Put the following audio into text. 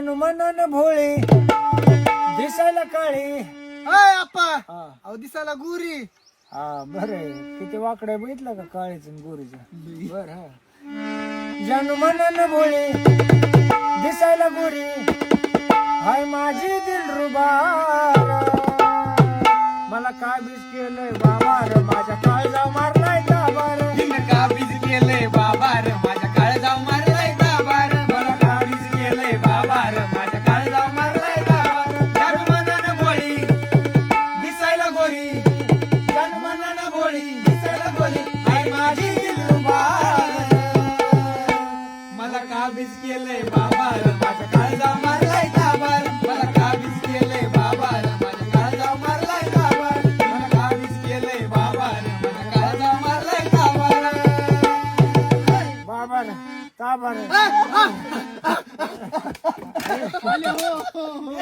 जानू मनन भोळे दिसायला काळे. हाय आप्पा, हा अहो दिसायला गुरी. हा बरं किती वाकडे बघितलं का काळीच गोरीच. बर हा जानू मनन भोळे दिसायला गोरी हाय माझी दिलरुबा. मला काबीज केलंय बाबार माझ्या काळजा मारलाय दाबार. काबीज केलंय बाबार माझ्या काळजाव मारलाय दाबार. मला काबीज केलंय बाबार माझ्या काळजा मारलाय दाबार. जानू मनन भोळी दिसायला गोरी. जानू मनन भोळी दिसायला गोरी हाय माझी दिलरुबा. मला काबीज केलंय बाबार माझ्या काळजाव मारलाय दाबार. मला काबीज केलंय बाबार माझ्या काळजाव मारलाय दाबार. मला काबीज केलंय बाबार माझ्या काळजाव मारलाय दाबार. बाबार ताबार.